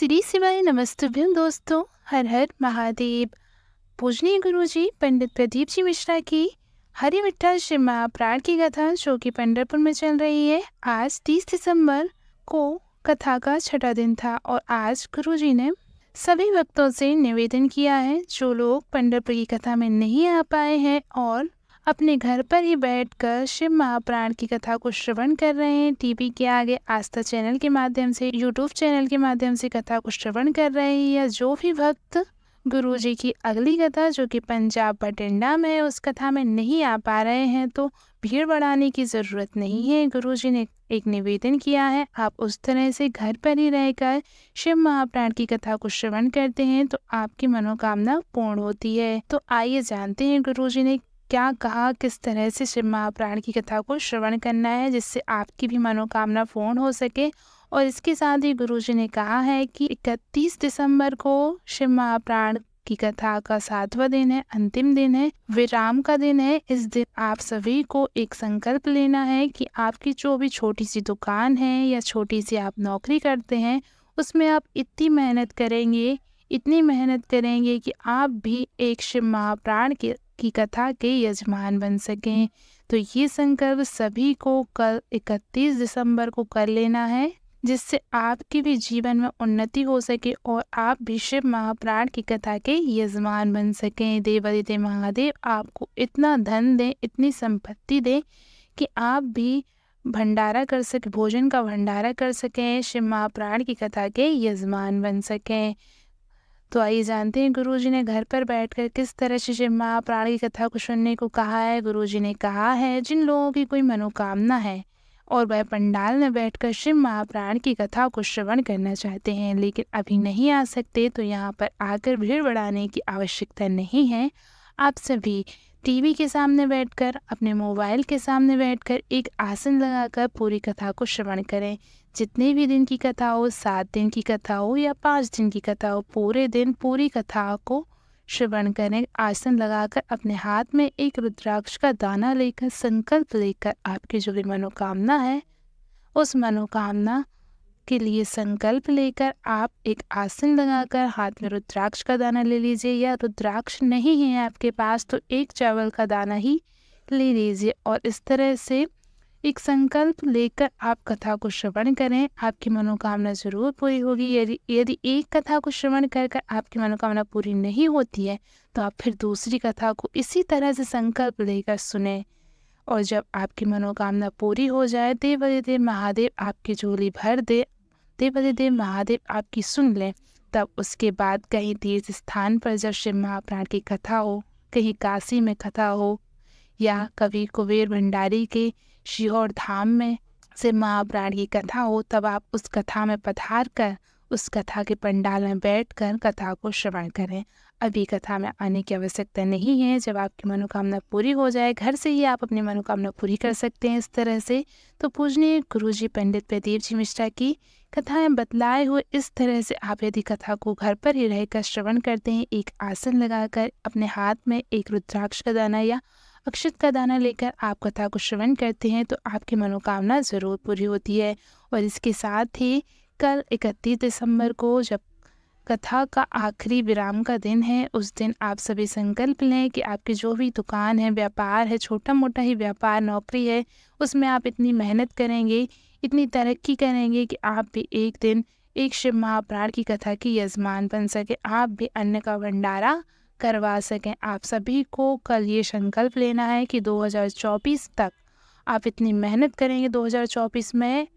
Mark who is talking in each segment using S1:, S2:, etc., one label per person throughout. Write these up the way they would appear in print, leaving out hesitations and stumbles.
S1: श्री शिवाय नमस्तुभ्यं दोस्तों। हर हर महादेव। पूजनीय गुरुजी पंडित प्रदीप जी मिश्रा की हरि विठ्ठल श्री महाप्राण की कथा जो कि पंढरपुर में चल रही है। आज 30 दिसंबर को कथा का छठा दिन था और आज गुरुजी ने सभी भक्तों से निवेदन किया है जो लोग पंढरपुर की कथा में नहीं आ पाए हैं और अपने घर पर ही बैठकर शिव महाप्राण की कथा को श्रवण कर रहे हैं, टीवी के आगे आस्था चैनल के माध्यम से, यूट्यूब चैनल के माध्यम से कथा को श्रवण कर रहे हैं, या जो भी भक्त गुरुजी की अगली कथा जो कि पंजाब बठिंडा में है उस कथा में नहीं आ पा रहे हैं, तो भीड़ बढ़ाने की ज़रूरत नहीं है। गुरुजी ने एक निवेदन किया है, आप उस तरह से घर पर ही रहकर शिव महाप्राण की कथा को श्रवण करते हैं तो आपकी मनोकामना पूर्ण होती है। तो आइए जानते हैं गुरुजी ने क्या कहा, किस तरह से शिव महाप्राण की कथा को श्रवण करना है जिससे आपकी भी मनोकामना पूर्ण हो सके। और इसके साथ ही गुरुजी ने कहा है कि 31 दिसंबर को शिव महाप्राण की कथा का 7वां दिन है, अंतिम दिन है, विराम का दिन है। इस दिन आप सभी को एक संकल्प लेना है कि आपकी जो भी छोटी सी दुकान है या छोटी सी आप नौकरी करते हैं उसमें आप इतनी मेहनत करेंगे कि आप भी एक शिव महाप्राण की कथा के यजमान बन सकें। तो ये संकल्प सभी को कल 31 दिसंबर को कर लेना है जिससे आपके भी जीवन में उन्नति हो सके और आप भी शिव महाप्राण की कथा के यजमान बन सकें। देवादिदेव महादेव आपको इतना धन दें, इतनी संपत्ति दें कि आप भी भंडारा कर सके, भोजन का भंडारा कर सकें, शिव महाप्राण की कथा के यजमान बन सकें। तो आइए जानते हैं गुरुजी ने घर पर बैठकर किस तरह से शिव महाप्राण की कथा को सुनने को कहा है। गुरुजी ने कहा है जिन लोगों की कोई मनोकामना है और वह पंडाल में बैठकर शिव महाप्राण की कथा को श्रवण करना चाहते हैं लेकिन अभी नहीं आ सकते, तो यहाँ पर आकर भीड़ बढ़ाने की आवश्यकता नहीं है। आप सभी टीवी के सामने बैठकर, अपने मोबाइल के सामने बैठकर एक आसन लगाकर पूरी कथा को श्रवण करें। जितने भी दिन की कथा हो, 7 दिन की कथा हो या 5 दिन की कथा हो, पूरे दिन पूरी कथा को श्रवण करें। आसन लगाकर अपने हाथ में एक रुद्राक्ष का दाना लेकर, संकल्प लेकर, आपकी जो भी मनोकामना है उस मनोकामना के लिए संकल्प लेकर आप एक आसन लगाकर हाथ में रुद्राक्ष का दाना ले लीजिए, या रुद्राक्ष नहीं है आपके पास तो एक चावल का दाना ही ले लीजिए और इस तरह से एक संकल्प लेकर आप कथा को श्रवण करें। आपकी मनोकामना जरूर पूरी होगी। यदि एक कथा को श्रवण कर कर आपकी मनोकामना पूरी नहीं होती है तो आप फिर दूसरी कथा को इसी तरह से संकल्प लेकर सुने और जब आपकी मनोकामना पूरी हो जाए, देवादिदेव महादेव आपकी झोली भर दे, देवादिदेव महादेव आपकी सुन लें, तब उसके बाद कहीं तीर्थ स्थान पर जब शिव महाप्राण की कथा हो, कहीं काशी में कथा हो या कभी कुबेर भंडारी के शिहोर धाम में शिव महाप्राण की कथा हो, तब आप उस कथा में पधार कर उस कथा के पंडाल में बैठकर कथा को श्रवण करें। अभी कथा में आने की आवश्यकता नहीं है। जब आपकी मनोकामना पूरी हो जाए, घर से ही आप अपनी मनोकामना पूरी कर सकते हैं इस तरह से। तो पूजनीय गुरुजी पंडित प्रदीप जी मिश्रा की कथाएं बतलाए हुए इस तरह से आप यदि कथा को घर पर ही रहकर श्रवण करते हैं, एक आसन लगाकर अपने हाथ में एक रुद्राक्ष का दाना या अक्षत का दाना लेकर आप कथा को श्रवण करते हैं तो आपकी मनोकामना ज़रूर पूरी होती है। और इसके साथ ही कल 31 दिसंबर को जब कथा का आखिरी विराम का दिन है, उस दिन आप सभी संकल्प लें कि आपकी जो भी दुकान है, व्यापार है, छोटा मोटा ही व्यापार, नौकरी है, उसमें आप इतनी मेहनत करेंगे, इतनी तरक्की करेंगे कि आप भी एक दिन एक शिव महाप्राण की कथा की यजमान बन सके, आप भी अन्न का भंडारा करवा सकें। आप सभी को कल ये संकल्प लेना है कि 2024 तक आप इतनी मेहनत करेंगे 2024 में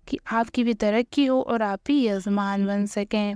S1: कि आपकी भी तरक्की हो और आप भी यजमान बन सकें।